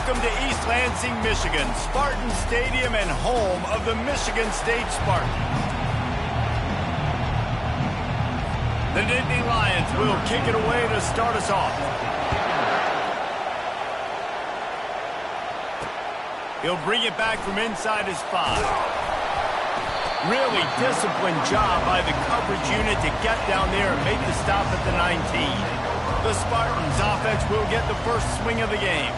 Welcome to East Lansing, Michigan, Spartan Stadium and home of the Michigan State Spartans. The Nittany Lions will kick it away to start us off. He'll bring it back from inside his 5. Really disciplined job by the coverage unit to get down there and make the stop at the 19. The Spartans offense will get the first swing of the game.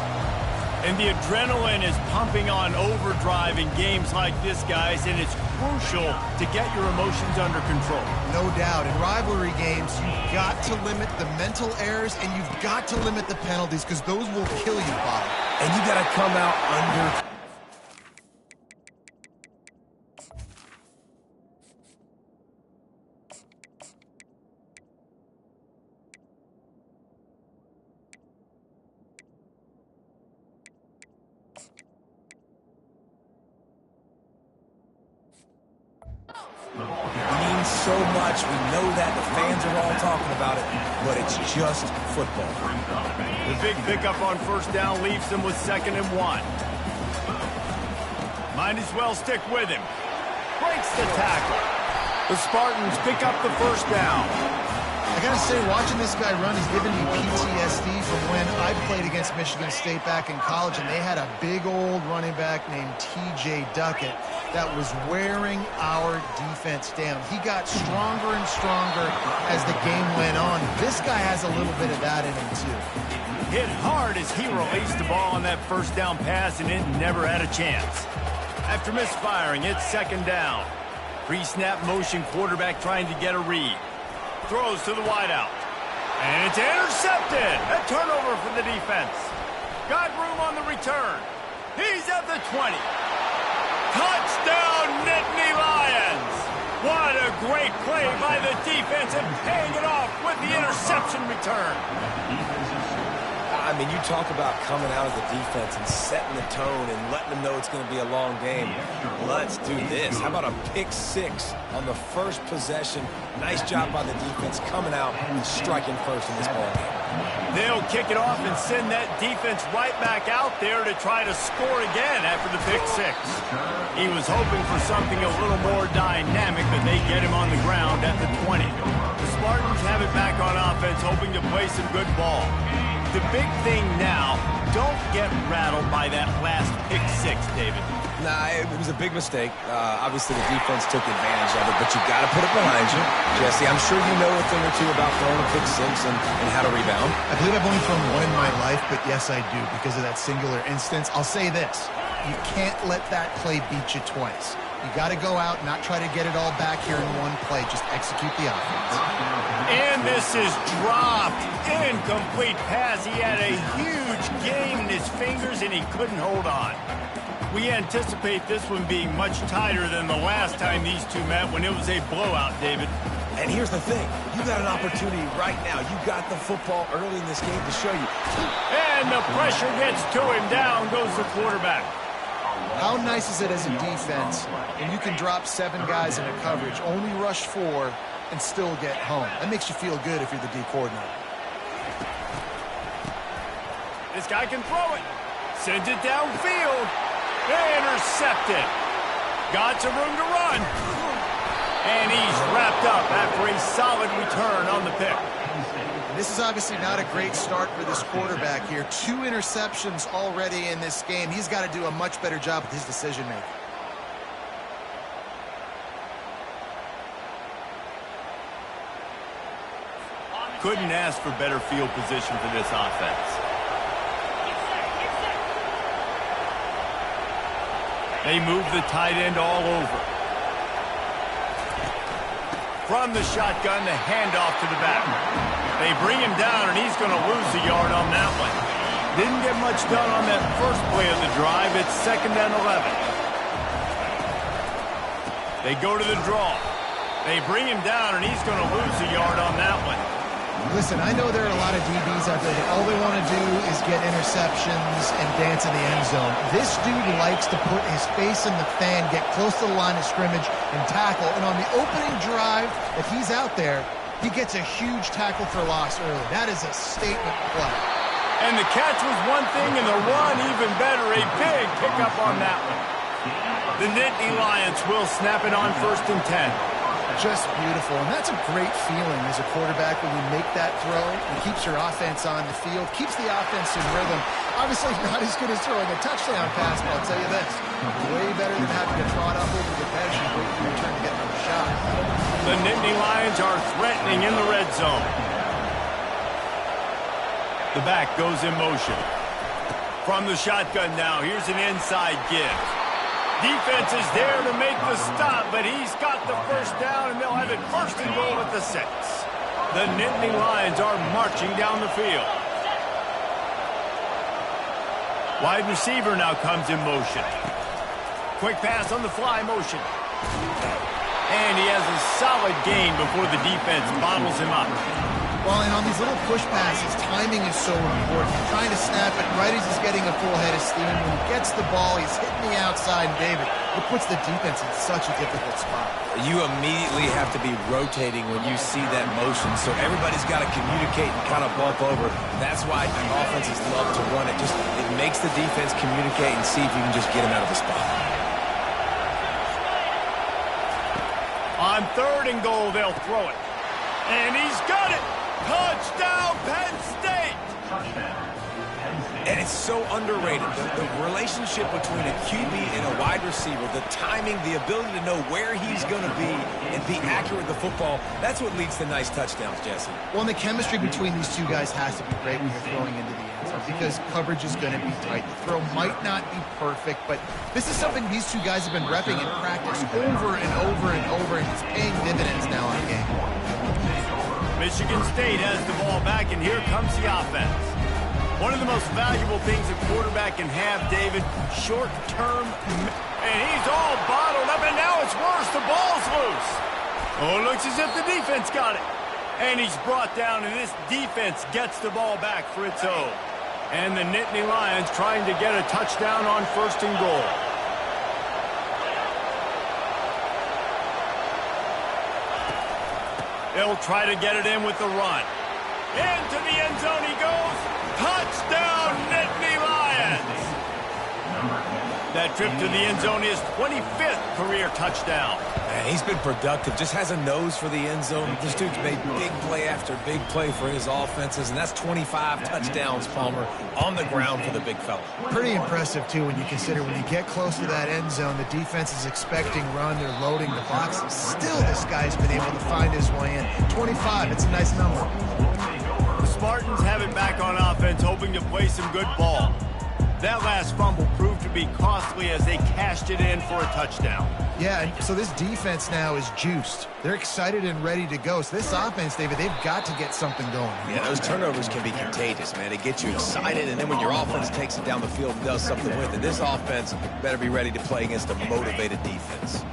And the adrenaline is pumping on overdrive in games like this, guys, and it's crucial to get your emotions under control. No doubt. In rivalry games, you've got to limit the mental errors and you've got to limit the penalties because those will kill you, Bob. And you got to come out under... so much. We know that. The fans are all talking about it, but it's just football. The big pickup on first down leaves them with 2nd and 1. Might as well stick with him. Breaks the tackle. The Spartans pick up the first down. I gotta say, watching this guy run, he's giving me PTSD from when I played against Michigan State back in college, and they had a big old running back named T.J. Duckett that was wearing our defense down. He got stronger and stronger as the game went on. This guy has a little bit of that in him, too. Hit hard as he released the ball on that first down pass, and it never had a chance. After misfiring, it's 2nd down. Pre-snap motion quarterback trying to get a read. Throws to the wideout. And it's intercepted. A turnover for the defense. Got room on the return. He's at the 20. Touchdown, Nittany Lions! What a great play by the defense and paying it off with the interception return. I mean, you talk about coming out as a defense and setting the tone and letting them know it's going to be a long game. Let's do this. How about a pick 6 on the first possession? Nice job by the defense coming out and striking first in this ball game. They'll kick it off and send that defense right back out there to try to score again after the pick 6. He was hoping for something a little more dynamic, but they get him on the ground at the 20. The Spartans have it back on offense, hoping to play some good ball. The big thing now, don't get rattled by that last pick 6, David. Nah, it was a big mistake. Obviously, the defense took advantage of it, but you got to put it behind you. Jesse, I'm sure you know a thing or two about throwing a pick 6 and how to rebound. I believe I've only thrown one in my life, but yes, I do, because of that singular instance. I'll say this. You can't let that play beat you twice. You got to go out and not try to get it all back here in one play. Just execute the offense. And this is dropped. Incomplete pass. He had a huge gain in his fingers, and he couldn't hold on. We anticipate this one being much tighter than the last time these two met when it was a blowout, David. And here's the thing. You got an opportunity right now. You got the football early in this game to show you. And the pressure gets to him. Down goes the quarterback. How nice is it as a defense when you can drop 7 guys in a coverage, only rush 4, and still get home? That makes you feel good if you're the D coordinator. This guy can throw it. Sends it downfield. Intercepted. Got some room to run. And he's wrapped up after a solid return on the pick. This is obviously not a great start for this quarterback here. 2 interceptions already in this game. He's got to do a much better job with his decision-making. Couldn't ask for better field position for this offense. They move the tight end all over. From the shotgun, the handoff to the back. They bring him down, and he's going to lose a yard on that one. Didn't get much done on that first play of the drive. It's 2nd and 11. They go to the draw. They bring him down, and he's going to lose a yard on that one. Listen, I know there are a lot of DBs out there that all they want to do is get interceptions and dance in the end zone. This dude likes to put his face in the fan, get close to the line of scrimmage, and tackle. And on the opening drive, if he's out there, he gets a huge tackle for loss early. That is a statement play. And the catch was one thing, and the run even better. A big pickup on that one. The Nittany Lions will snap it on 1st and 10. Just beautiful, and that's a great feeling as a quarterback when you make that throw. It keeps your offense on the field, keeps the offense in rhythm. Obviously not as good as throwing a touchdown pass, but I'll tell you this, way better than having to trot up over the bench and wait for your turn to get another shot. The Nittany Lions are threatening in the red zone. The back goes in motion. From the shotgun now, here's an inside give. Defense is there to make the stop, but he's got the first down, and they'll have it 1st and goal at the 6. The Nittany Lions are marching down the field. Wide receiver now comes in motion. Quick pass on the fly motion. And he has a solid gain before the defense bottles him up. Well, and on these little push passes, timing is so important. You're trying to snap it right as he's getting a full head of steam. When he gets the ball, he's hitting the outside, and David, it puts the defense in such a difficult spot. You immediately have to be rotating when you see that motion, so everybody's got to communicate and kind of bump over. That's why offenses love to run it. It makes the defense communicate and see if you can just get him out of the spot. On 3rd and goal, they'll throw it. And he's got it! Touchdown, Penn State! And it's so underrated. The relationship between a QB and a wide receiver, the timing, the ability to know where he's going to be and be accurate with the football, that's what leads to nice touchdowns, Jesse. Well, and the chemistry between these two guys has to be great when you're throwing into the end zone because coverage is going to be tight. The throw might not be perfect, but this is something these two guys have been repping in practice over and over and over, and it's paying dividends now in the game. Michigan State has the ball back, and here comes the offense. One of the most valuable things a quarterback can have, David, short-term, and he's all bottled up, and now it's worse. The ball's loose. Oh, it looks as if the defense got it. And he's brought down, and this defense gets the ball back for its own. And the Nittany Lions trying to get a touchdown on 1st and goal. They'll try to get it in with the run. Into the end zone he goes. Touchdown, Nittany Lions! That trip to the end zone is 25th career touchdown. Man, he's been productive, just has a nose for the end zone. This dude's made big play after big play for his offenses, and that's 25 touchdowns, Palmer, on the ground for the big fella. Pretty impressive, too, when you consider when you get close to that end zone, the defense is expecting run, they're loading the boxes. Still, this guy's been able to find his way in. 25, it's a nice number. The Spartans have it back on offense, hoping to play some good ball. That last fumble proved to be costly as they cashed it in for a touchdown. Yeah, so this defense now is juiced. They're excited and ready to go. So this offense, David, they've got to get something going. Yeah, those turnovers can be contagious, man. They get you excited, and then when your offense takes it down the field and does something with it, this offense better be ready to play against a motivated defense.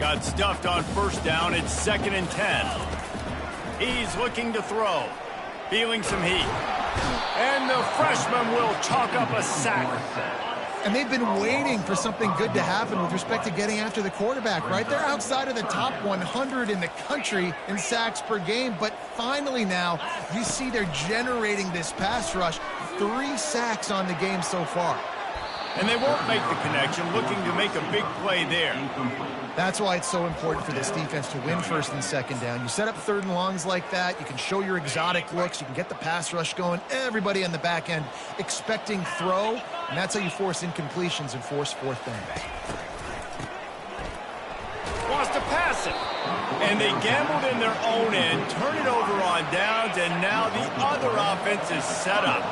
Got stuffed on 1st down. It's 2nd and 10. He's looking to throw. Feeling some heat. And the freshman will chalk up a sack. And they've been waiting for something good to happen with respect to getting after the quarterback, right? They're outside of the top 100 in the country in sacks per game, but finally now you see they're generating this pass rush. 3 sacks on the game so far. And they won't make the connection, looking to make a big play there. That's why it's so important for this defense to win 1st and 2nd down. You set up 3rd and longs like that, you can show your exotic looks, you can get the pass rush going, everybody on the back end expecting throw, and that's how you force incompletions and force 4th downs. Wants to pass it. And they gambled in their own end, turn it over on downs, and now the other offense is set up.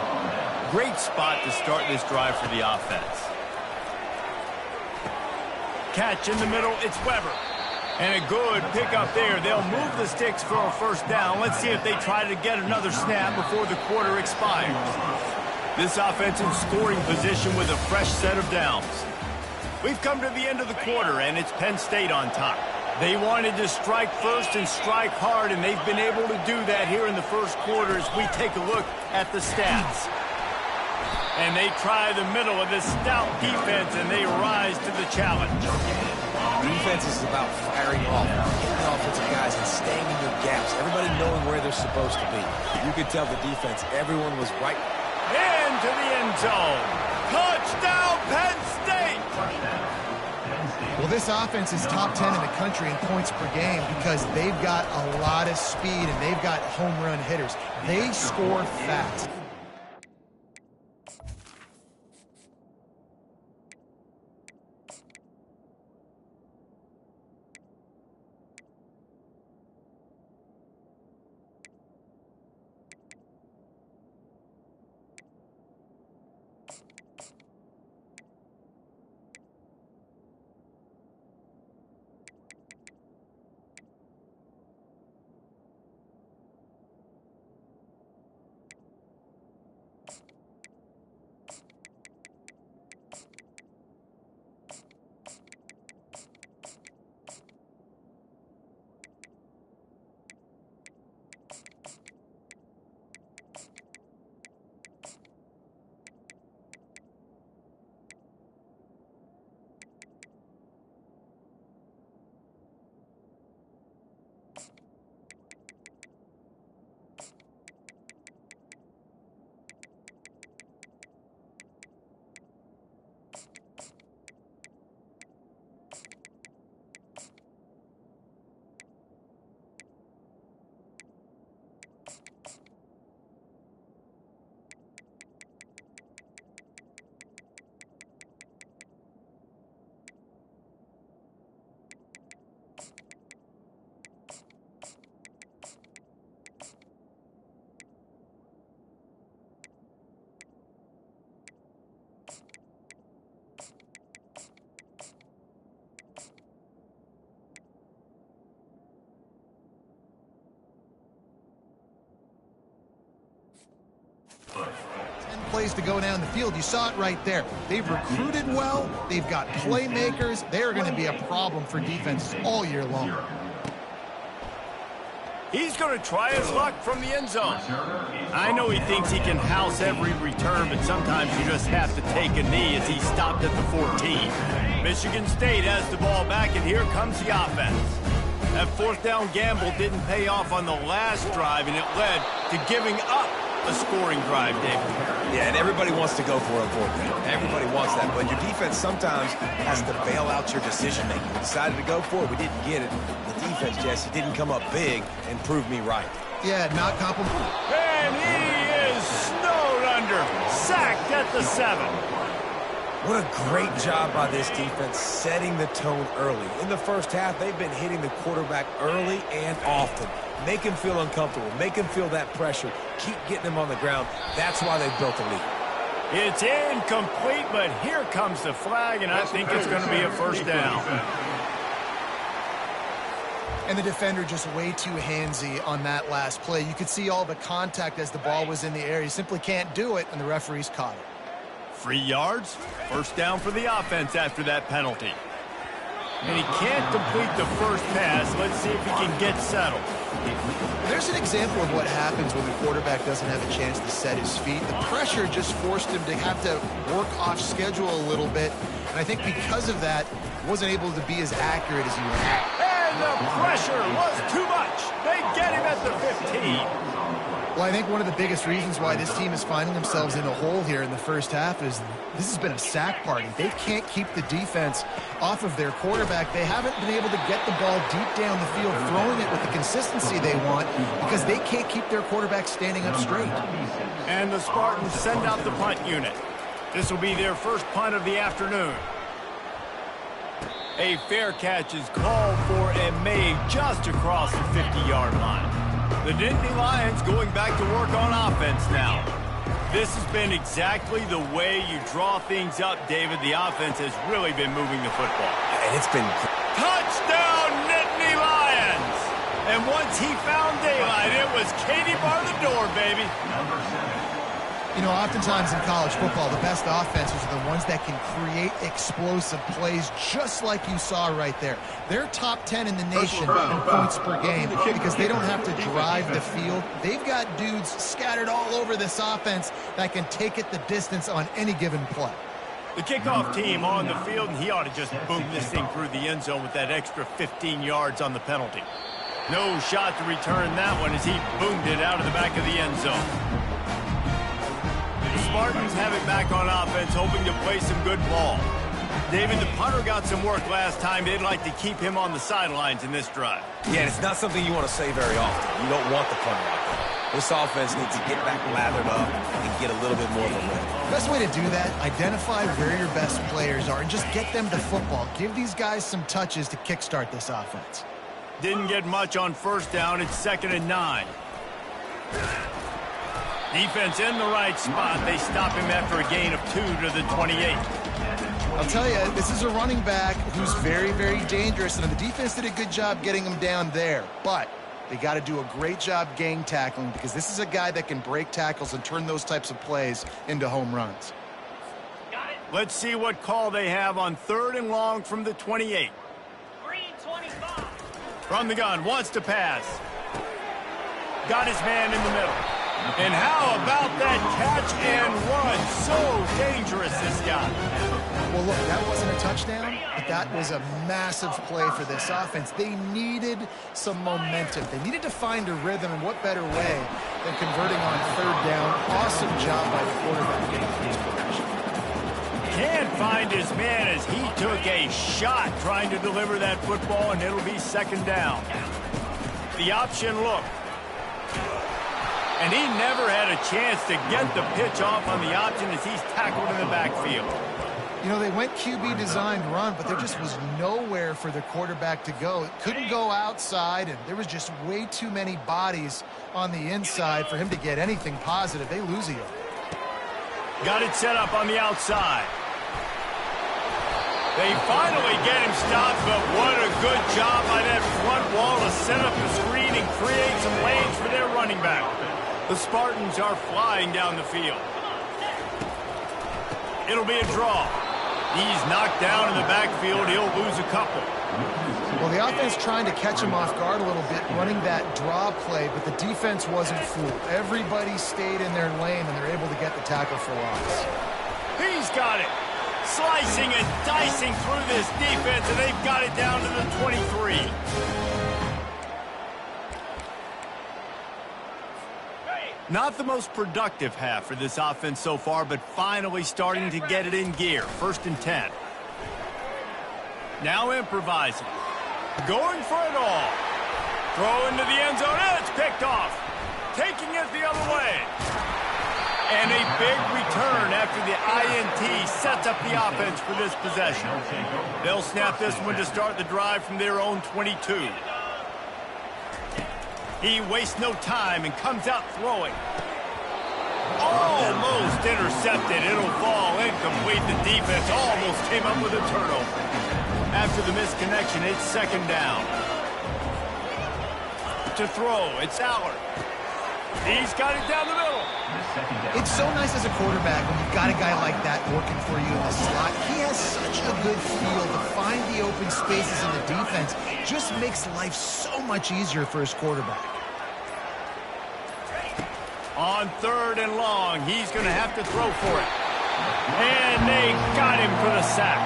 Great spot to start this drive for the offense. Catch in the middle, it's Weber. And a good pickup there. They'll move the sticks for a 1st down. Let's see if they try to get another snap before the quarter expires. This offense in scoring position with a fresh set of downs. We've come to the end of the quarter, and it's Penn State on top. They wanted to strike first and strike hard, and they've been able to do that here in the 1st quarter as we take a look at the stats. And they try the middle of this stout defense, and they rise to the challenge. Defense is about firing off, getting offensive guys and staying in their gaps. Everybody knowing where they're supposed to be. You could tell the defense, everyone was right into the end zone. Touchdown, Penn State! Well, this offense is top 10 in the country in points per game because they've got a lot of speed and they've got home run hitters. They score fast. Plays to go down the field. You saw it right there. They've recruited well. They've got playmakers. They're going to be a problem for defenses all year long. He's going to try his luck from the end zone. I know he thinks he can house every return, but sometimes you just have to take a knee as he stopped at the 14. Michigan State has the ball back, and here comes the offense. That fourth down gamble didn't pay off on the last drive, and it led to giving up a scoring drive, David. Yeah, and everybody wants to go for it, everybody wants that, but your defense sometimes has to bail out your decision-making. We decided to go for it. We didn't get it. The defense, Jesse, didn't come up big and prove me right. Yeah, not complimentary. And he is snowed under, sacked at the 7. What a great job by this defense setting the tone early. In the first half, they've been hitting the quarterback early and often. Make him feel uncomfortable. Make him feel that pressure. Keep getting him on the ground. That's why they've built a lead. It's incomplete, but here comes the flag, and I think it's going to be a first down. And the defender just way too handsy on that last play. You could see all the contact as the ball was in the air. He simply can't do it, and the referees caught it. 3 yards, first down for the offense after that penalty. And he can't complete the first pass. Let's see if he can get settled. There's an example of what happens when the quarterback doesn't have a chance to set his feet. The pressure just forced him to have to work off schedule a little bit. And I think because of that, he wasn't able to be as accurate as he wanted. And the pressure was too much. They get him at the 15. Well, I think one of the biggest reasons why this team is finding themselves in a hole here in the first half is this has been a sack party. They can't keep the defense off of their quarterback. They haven't been able to get the ball deep down the field, throwing it with the consistency they want because they can't keep their quarterback standing up straight. And the Spartans send out the punt unit. This will be their first punt of the afternoon. A fair catch is called for and made just across the 50-yard line. The Nittany Lions going back to work on offense now. This has been exactly the way you draw things up, David. The offense has really been moving the football. And it's been... Touchdown, Nittany Lions! And once he found daylight, it was Katie bar the door, baby. You know, oftentimes in college football, the best offenses are the ones that can create explosive plays just like you saw right there. They're top 10 in the nation in points per game because they don't have to drive the field. They've got dudes scattered all over this offense that can take it the distance on any given play. The kickoff team on the field, and he ought to just boom this thing through the end zone with that extra 15 yards on the penalty. No shot to return that one as he boomed it out of the back of the end zone. Spartans have it back on offense, hoping to play some good ball. David, the punter got some work last time. They'd like to keep him on the sidelines in this drive. Yeah, it's not something you want to say very often. You don't want the punter like that. This offense needs to get back lathered up and get a little bit more of a lift. Best way to do that, identify where your best players are and just get them to football. Give these guys some touches to kickstart this offense. Didn't get much on first down. It's 2nd and 9. Defense in the right spot. They stop him after a gain of 2 to the 28. I'll tell you, this is a running back who's very, very dangerous, and the defense did a good job getting him down there. But they got to do a great job gang tackling because this is a guy that can break tackles and turn those types of plays into home runs. Let's see what call they have on 3rd and long from the 28. From the gun, wants to pass. Got his man in the middle. And how about that catch and run? So dangerous, this guy. Well, look, that wasn't a touchdown, but that was a massive play for this offense. They needed some momentum. They needed to find a rhythm, and what better way than converting on 3rd down. Awesome job by the quarterback getting his progression. Can't find his man as he took a shot trying to deliver that football, and it'll be 2nd down. The option look. And he never had a chance to get the pitch off on the option as he's tackled in the backfield. You know, they went QB designed run, but there just was nowhere for the quarterback to go. It couldn't go outside, and there was just way too many bodies on the inside for him to get anything positive. They lose a yard. Got it set up on the outside. They finally get him stopped, but what a good job by that front wall to set up the screen and create some lanes for their running back. The Spartans are flying down the field. It'll be a draw. He's knocked down in the backfield. He'll lose a couple. Well, the offense trying to catch him off guard a little bit, running that draw play, but the defense wasn't fooled. Everybody stayed in their lane, and they're able to get the tackle for loss. He's got it. Slicing and dicing through this defense, and they've got it down to the 23. Not the most productive half for this offense so far, but finally starting to get it in gear. 1st and 10. Now improvising. Going for it all. Throw into the end zone. It's picked off. Taking it the other way. And a big return after the INT sets up the offense for this possession. They'll snap this one to start the drive from their own 22. He wastes no time and comes out throwing. Almost intercepted. It'll fall incomplete. The defense almost came up with a turnover. After the misconnection, it's 2nd down. To throw, it's Allard. He's got it down the middle. It's so nice as a quarterback when you've got a guy like that working for you in the slot. He has such a good feel to find the open spaces in the defense. Just makes life so much easier for his quarterback. On 3rd and long, he's going to have to throw for it. And they got him for the sack.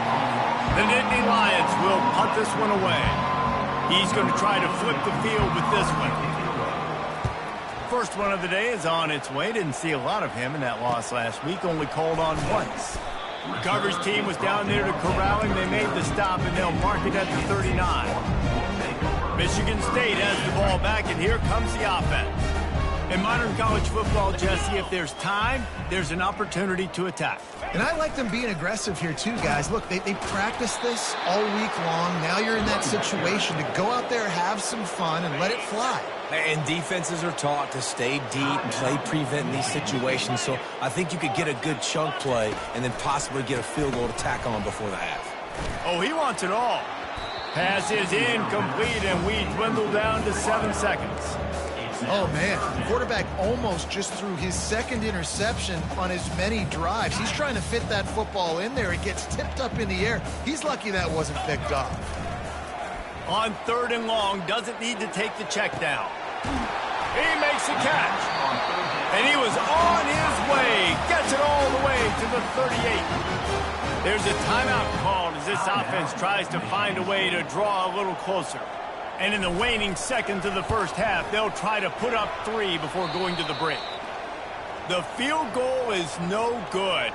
The Nittany Lions will punt this one away. He's going to try to flip the field with this one. First one of the day is on its way. Didn't see a lot of him in that loss last week. Only called on once. Coverage team was down there to corral him. They made the stop, and they'll mark it at the 39. Michigan State has the ball back, and here comes the offense. In modern college football, Jesse, if there's time, there's an opportunity to attack. And I like them being aggressive here too, guys. Look, they practiced this all week long. Now you're in that situation to go out there, have some fun, and let it fly. And defenses are taught to stay deep and play prevent in these situations. So I think you could get a good chunk play and then possibly get a field goal to tack on before the half. Oh, he wants it all. Pass is incomplete, and we dwindle down to 7 seconds. Oh, man. The quarterback almost just threw his 2nd interception on as many drives. He's trying to fit that football in there. It gets tipped up in the air. He's lucky that wasn't picked off. On 3rd and long, doesn't need to take the check down. He makes a catch. And he was on his way. Gets it all the way to the 38. There's a timeout called as this offense tries to find a way to draw a little closer. And in the waning seconds of the first half, they'll try to put up 3 before going to the break. The field goal is no good.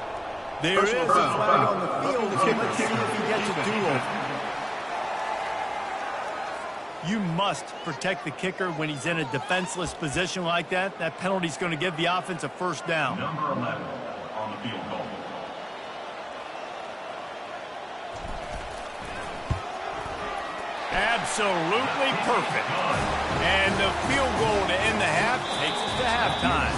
There is a flag on the field, so let's see if he gets a do-over. You must protect the kicker when he's in a defenseless position like that. That penalty's going to give the offense a first down. Number 11 on the field goal. Absolutely perfect. And the field goal to end the half takes us to halftime.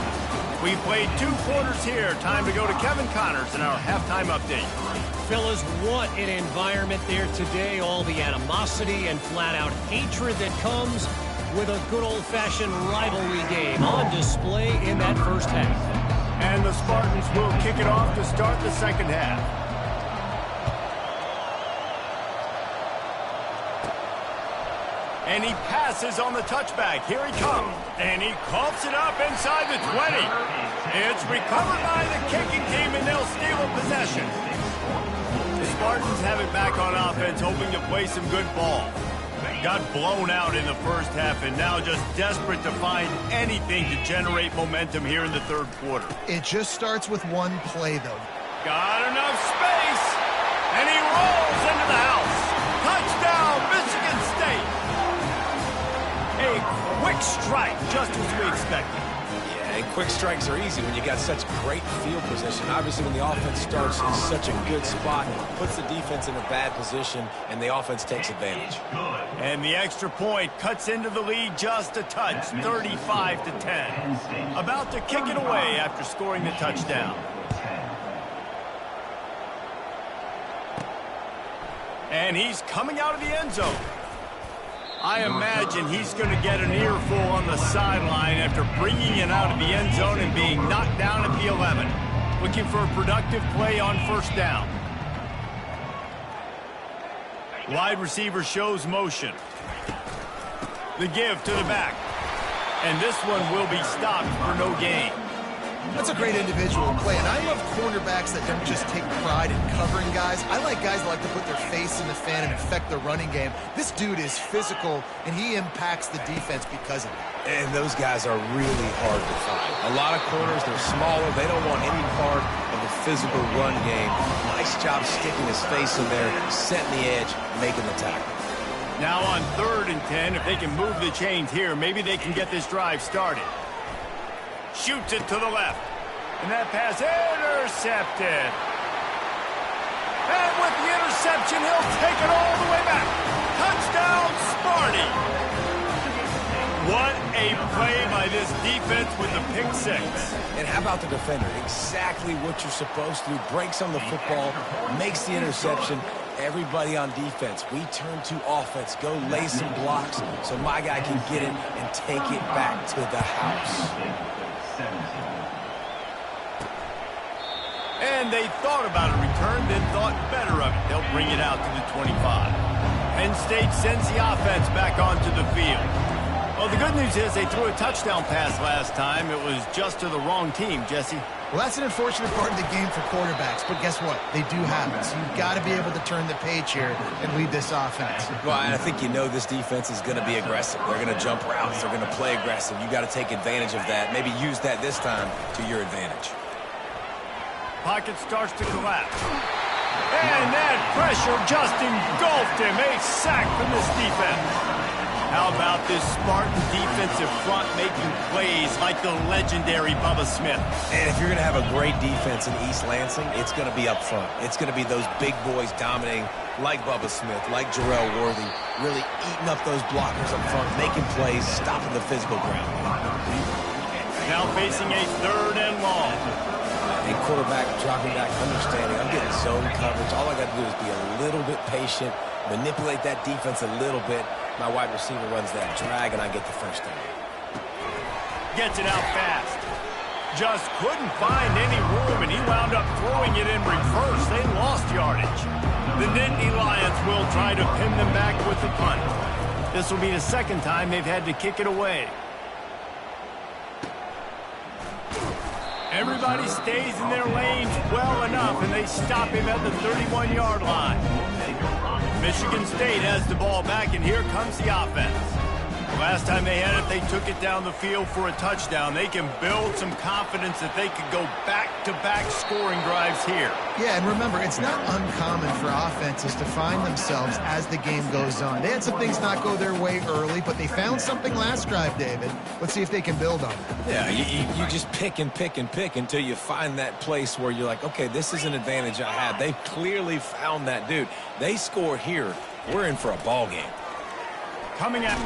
We played 2 quarters here. Time to go to Kevin Connors in our halftime update. Fellas, what an environment there today. All the animosity and flat-out hatred that comes with a good old-fashioned rivalry game on display in that first half. And the Spartans will kick it off to start the second half. And he passes on the touchback. Here he comes. And he coughs it up inside the 20. It's recovered by the kicking team, and they'll steal a possession. The Spartans have it back on offense, hoping to play some good ball. Got blown out in the first half, and now just desperate to find anything to generate momentum here in the third quarter. It just starts with one play, though. Got enough space, and he rolls into the house. Touchdown, Michigan State. A quick strike, just as we expected. Yeah, and quick strikes are easy when you got such great field position. Obviously, when the offense starts in such a good spot, puts the defense in a bad position, and the offense takes advantage. And the extra point cuts into the lead just a touch, 35-10. About to kick it away after scoring the touchdown. And he's coming out of the end zone. I imagine he's going to get an earful on the sideline after bringing it out of the end zone and being knocked down at the 11. Looking for a productive play on first down. Wide receiver shows motion. The give to the back. And this one will be stopped for no gain. That's a great individual play, and I love cornerbacks that don't just take pride in covering guys. I like guys that like to put their face in the fan and affect the running game. This dude is physical, and he impacts the defense because of it. And those guys are really hard to find. A lot of corners, they're smaller. They don't want any part of the physical run game. Nice job sticking his face in there, setting the edge, making the tackle. Now on 3rd and 10, if they can move the chains here, maybe they can get this drive started. Shoots it to the left. And that pass intercepted. And with the interception, he'll take it all the way back. Touchdown, Sparty. What a play by this defense with the pick 6. And how about the defender? Exactly what you're supposed to do. Breaks on the football, makes the interception. Everybody on defense, we turn to offense. Go lay some blocks so my guy can get it and take it back to the house. And they thought about a return, then thought better of it. They'll bring it out to the 25. Penn State sends the offense back onto the field. Well, the good news is they threw a touchdown pass last time. It was just to the wrong team, Jesse. Well, that's an unfortunate part of the game for quarterbacks, but guess what? They do have it, so you've got to be able to turn the page here and lead this offense. Well, I think you know this defense is going to be aggressive. They're going to jump routes. They're going to play aggressive. You got to take advantage of that. Maybe use that this time to your advantage. Pocket starts to collapse. And that pressure just engulfed him. A sack from this defense. How about this Spartan defensive front making plays like the legendary Bubba Smith? And if you're going to have a great defense in East Lansing, it's going to be up front. It's going to be those big boys dominating like Bubba Smith, like Jarrell Worthy, really eating up those blockers up front, making plays, stopping the physical ground. Now facing a 3rd and long. And quarterback dropping back, understanding I'm getting zone coverage. All I got to do is be a little bit patient, manipulate that defense a little bit. My wide receiver runs that drag, and I get the first down. Gets it out fast. Just couldn't find any room, and he wound up throwing it in reverse. They lost yardage. The Nittany Lions will try to pin them back with the punt. This will be the 2nd time they've had to kick it away. Everybody stays in their lanes well enough, and they stop him at the 31-yard line. Michigan State has the ball back, and here comes the offense. Last time they had it, they took it down the field for a touchdown. They can build some confidence that they could go back-to-back scoring drives here. Yeah, and remember, it's not uncommon for offenses to find themselves as the game goes on. They had some things not go their way early, but they found something last drive, David. Let's see if they can build on it. Yeah, you just pick and pick and pick until you find that place where you're like, okay, this is an advantage I have. They clearly found that dude. They score here. We're in for a ball game. Coming out,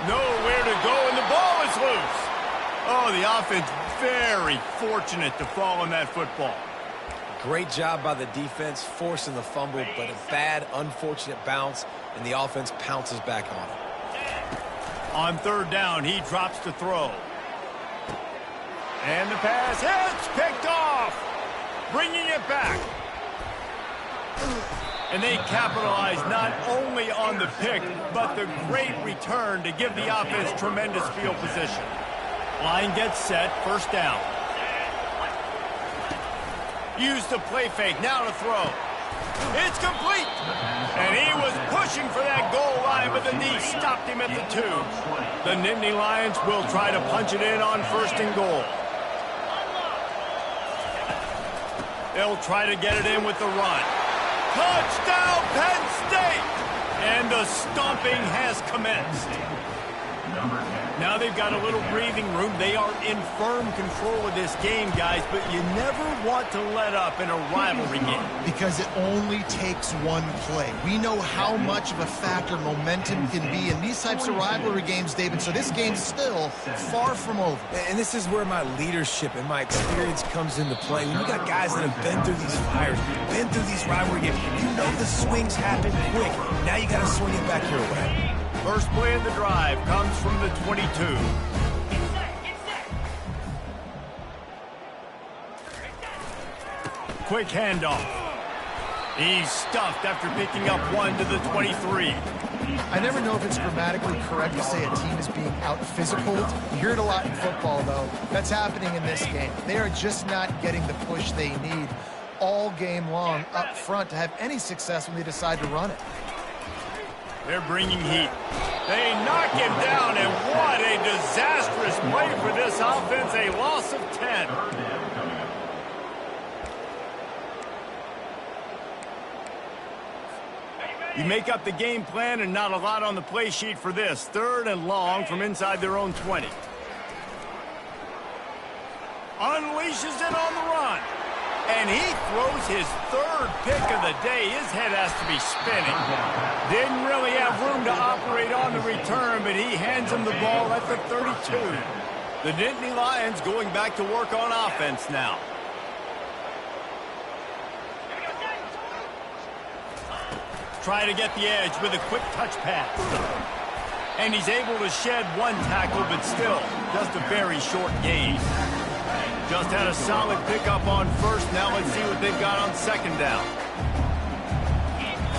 nowhere to go, and the ball is loose. Oh, the offense very fortunate to fall on that football. Great job by the defense forcing the fumble, but a bad, unfortunate bounce, and the offense pounces back on it. On third down, he drops to throw. And the pass hits, picked off, bringing it back. And they capitalize not only on the pick, but the great return to give the offense tremendous field position. Line gets set, first down. Use the play fake, now to throw. It's complete. And he was pushing for that goal line, but the knee stopped him at the 2. The Nittany Lions will try to punch it in on first and goal. They'll try to get it in with the run. Touchdown, Penn State! And the stomping has commenced. Now they've got a little breathing room. They are in firm control of this game, guys, but you never want to let up in a rivalry game. Because it only takes one play. We know how much of a factor momentum can be in these types of rivalry games, David, so this game's still far from over. And this is where my leadership and my experience comes into play. When you got guys that have been through these fires, been through these rivalry games, you know the swings happen quick. Now you got to swing it back your way. First play of the drive comes from the 22. Quick handoff. He's stuffed after picking up one to the 23. I never know if it's grammatically correct to say a team is being out-physicaled. You hear it a lot in football, though. That's happening in this game. They are just not getting the push they need all game long up front to have any success when they decide to run it. They're bringing heat. They knock him down, and what a disastrous play for this offense. A loss of 10. You make up the game plan and not a lot on the play sheet for this. Third and long from inside their own 20. Unleashes it on the run. And he throws his third pick of the day. His head has to be spinning. Didn't really have room to operate on the return, but he hands him the ball at the 32. The Nittany Lions going back to work on offense now. Try to get the edge with a quick touch pass. And he's able to shed one tackle, but still just a very short gain. Just had a solid pickup on first. Now let's see what they've got on second down.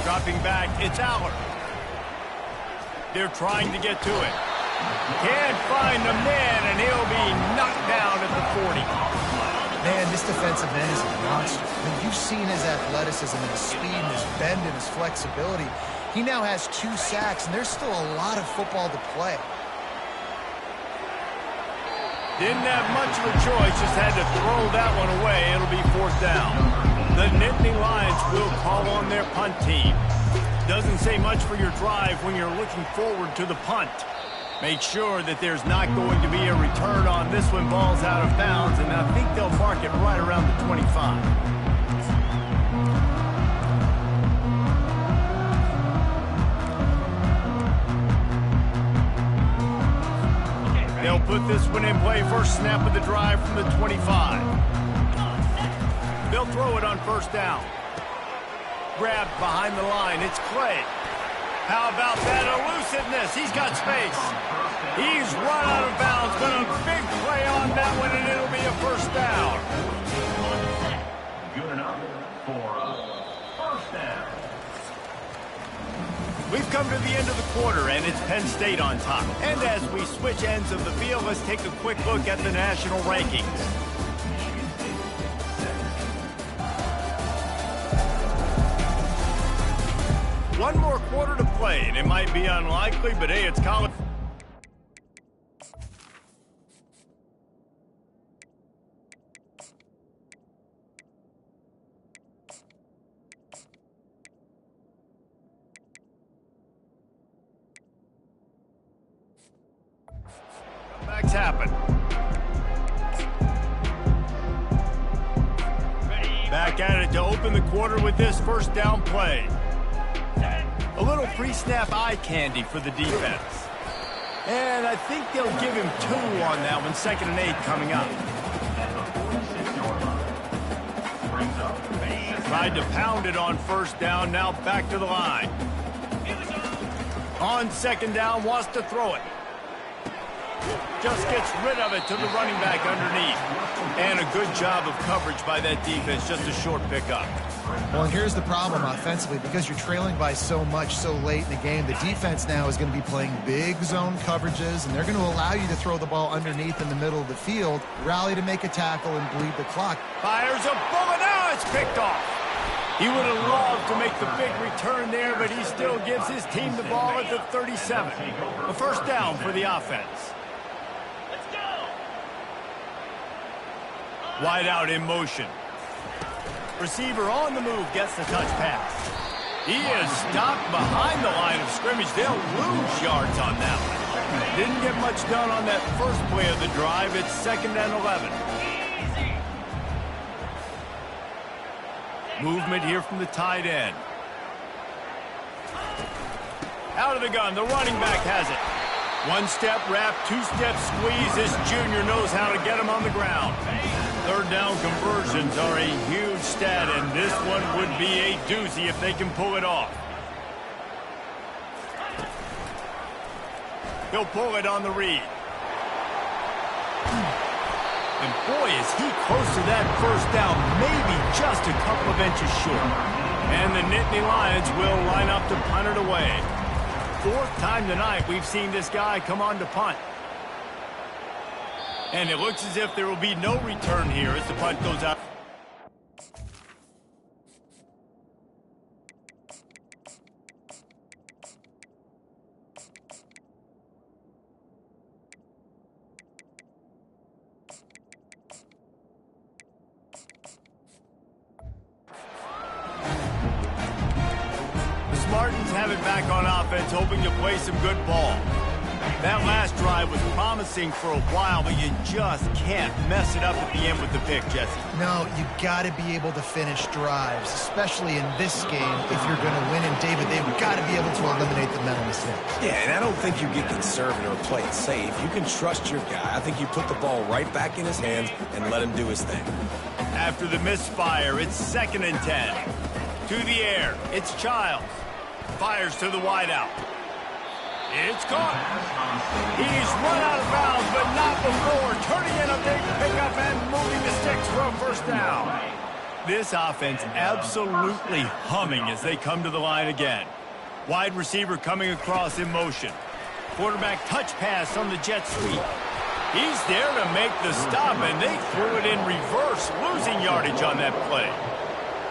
Dropping back, it's Aller. They're trying to get to it. Can't find the man, and he'll be knocked down at the 40. Man, this defensive end is a monster. I mean, you've seen his athleticism and his speed and his bend and his flexibility. He now has 2 sacks, and there's still a lot of football to play. Didn't have much of a choice, just had to throw that one away. It'll be fourth down. The Nittany Lions will call on their punt team. Doesn't say much for your drive when you're looking forward to the punt. Make sure that there's not going to be a return on this one. Ball's out of bounds, and I think they'll mark it right around the 25. They'll put this one in play. First snap of the drive from the 25. They'll throw it on first down. Grabbed behind the line. It's Clay. How about that elusiveness? He's got space. He's run out of bounds, but a big play on that one, and it'll be a first down. Good enough for a first down. We've come to the end of the quarter, and it's Penn State on top. And as we switch ends of the field, let's take a quick look at the national rankings. One more quarter to play, and it might be unlikely, but hey, it's college. happen. Back at it to open the quarter with this first down play. A little pre-snap eye candy for the defense. And I think they'll give him 2 on that one, 2nd and 8 coming up. Tried to pound it on first down, now back to the line. On 2nd down, wants to throw it. Just gets rid of it to the running back underneath. And a good job of coverage by that defense, just a short pickup. Well, and here's the problem offensively. Because you're trailing by so much so late in the game, the defense now is going to be playing big zone coverages, and they're going to allow you to throw the ball underneath in the middle of the field, rally to make a tackle, and bleed the clock. Fires a bullet. Now it's picked off. He would have loved to make the big return there, but he still gives his team the ball at the 37. A first down for the offense. Wide out in motion. Receiver on the move gets the touch pass. He is stopped behind the line of scrimmage. They'll lose yards on that one. Didn't get much done on that first play of the drive. It's 2nd and 11. Movement here from the tight end. Out of the gun, the running back has it. 1-step wrap, 2-step squeeze. This junior knows how to get him on the ground. 3rd down conversions are a huge stat, and this one would be a doozy if they can pull it off. He'll pull it on the read. And boy, is he close to that first down, maybe just a couple of inches short. And the Nittany Lions will line up to punt it away. 4th time tonight we've seen this guy come on to punt. And it looks as if there will be no return here as the punt goes out. The Spartans have it back on offense, hoping to play some good ball. That last drive was promising for a while, but you just can't mess it up at the end with the pick, Jesse. No, you got to be able to finish drives, especially in this game. If you're going to win, and David, they've got to be able to eliminate the mental mistakes. Yeah, and I don't think you get conservative or play it safe. You can trust your guy. I think you put the ball right back in his hands and let him do his thing. After the misfire, it's 2nd and 10. To the air, it's Childs. Fires to the wideout. It's caught. He's run out of bounds, but not before turning in a big pickup and moving the sticks for a first down. This offense absolutely humming as they come to the line again. Wide receiver coming across in motion. Quarterback touch pass on the jet sweep. He's there to make the stop, and they threw it in reverse, losing yardage on that play.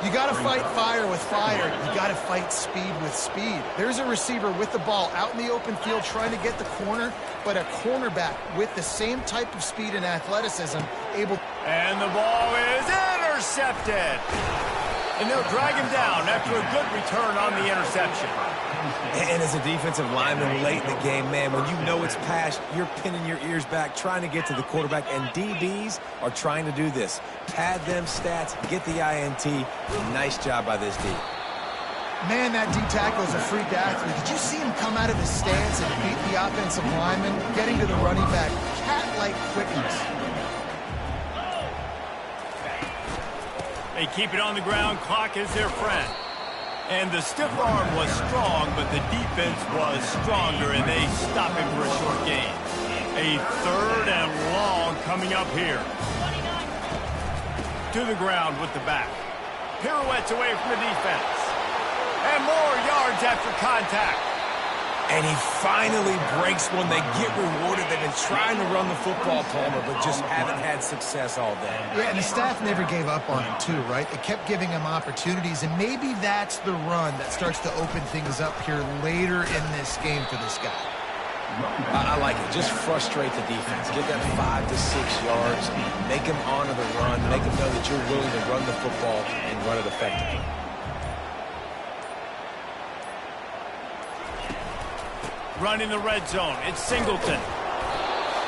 You got to fight fire with fire. You got to fight speed with speed. There's a receiver with the ball out in the open field trying to get the corner, but a cornerback with the same type of speed and athleticism able. And the ball is intercepted. And they'll drag him down after a good return on the interception. And as a defensive lineman late in the game, man, when you know it's past, you're pinning your ears back, trying to get to the quarterback, and DBs are trying to do this. Pad them stats, get the INT. Nice job by this D. Man, that D tackle is a freak athlete. Did you see him come out of his stance and beat the offensive lineman, getting to the running back? Cat-like quickness. They keep it on the ground. Clock is their friend. And the stiff arm was strong, but the defense was stronger, and they stop him for a short gain. A 3rd and long coming up here. To the ground with the back. Pirouettes away from the defense. And more yards after contact. And he finally breaks one. They get rewarded. They've been trying to run the football, Palmer, but just haven't had success all day. Yeah, and the staff never gave up on him, too, right? They kept giving him opportunities, and maybe that's the run that starts to open things up here later in this game for this guy. I like it. Just frustrate the defense. Get that 5 to 6 yards. Make them honor the run. Make them know that you're willing to run the football and run it effectively. Run in the red zone. It's Singleton.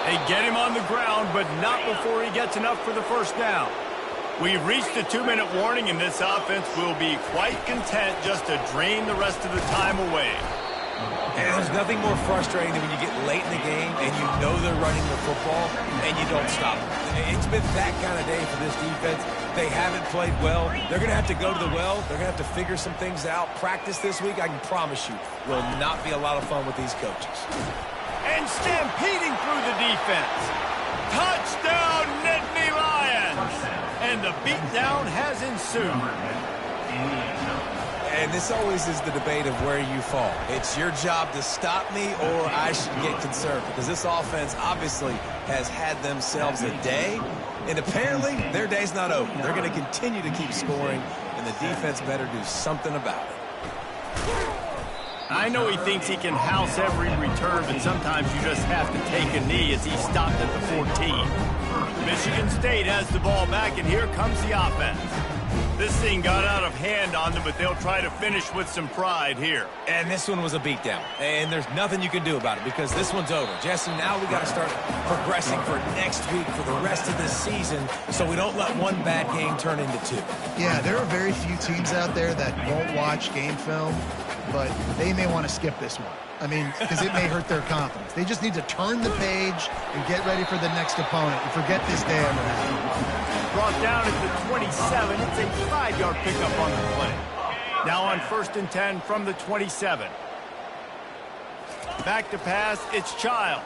They get him on the ground, but not before he gets enough for the first down. We've reached the 2-minute warning, and this offense will be quite content just to drain the rest of the time away. And there's nothing more frustrating than when you get late in the game and you know they're running the football and you don't stop them. It's been that kind of day for this defense. They haven't played well. They're going to have to go to the well. They're going to have to figure some things out. Practice this week, I can promise you, will not be a lot of fun with these coaches. And stampeding through the defense. Touchdown, Nittany Lions! And the beatdown has ensued. And this always is the debate of where you fall. It's your job to stop me or I should get concerned, because this offense obviously has had themselves a day, and apparently their day's not over. They're going to continue to keep scoring, and the defense better do something about it. I know he thinks he can house every return, but sometimes you just have to take a knee as he stopped at the 14. Michigan State has the ball back, and here comes the offense. This thing got out of hand on them, but they'll try to finish with some pride here. And this one was a beatdown, and there's nothing you can do about it because this one's over. Jesse, now we got to start progressing for next week for the rest of this season so we don't let one bad game turn into two. Yeah, there are very few teams out there that won't watch game film, but they may want to skip this one. I mean, because it may hurt their confidence. They just need to turn the page and get ready for the next opponent and forget this day ever happened. Brought down at the 27. It's a 5-yard pickup on the play. Now on 1st and 10 from the 27. Back to pass, it's Childs.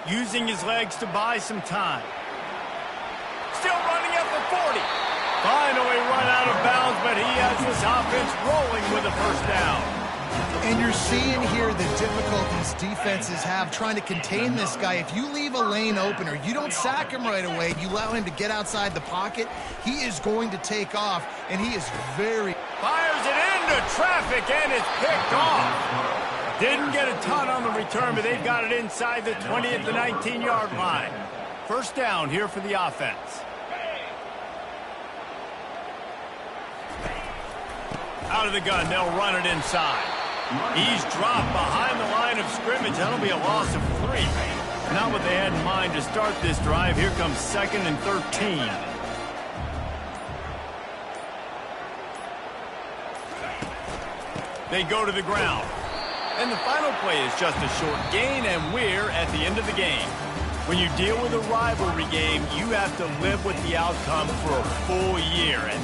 Using his legs to buy some time. Still running at the 40. Finally run out of bounds, but he has this offense rolling with a first down. And you're seeing here the difficulties defenses have trying to contain this guy. If you leave a lane open or you don't sack him right away, you allow him to get outside the pocket, he is going to take off, and he is very... Fires it into traffic, and it's picked off. Didn't get a ton on the return, but they've got it inside the 20 at the 19-yard line. First down here for the offense. Out of the gun, they'll run it inside. He's dropped behind the line of scrimmage. That'll be a loss of 3. Not what they had in mind to start this drive. Here comes 2nd and 13. They go to the ground. And the final play is just a short gain, and we're at the end of the game. When you deal with a rivalry game, you have to live with the outcome for a full year. And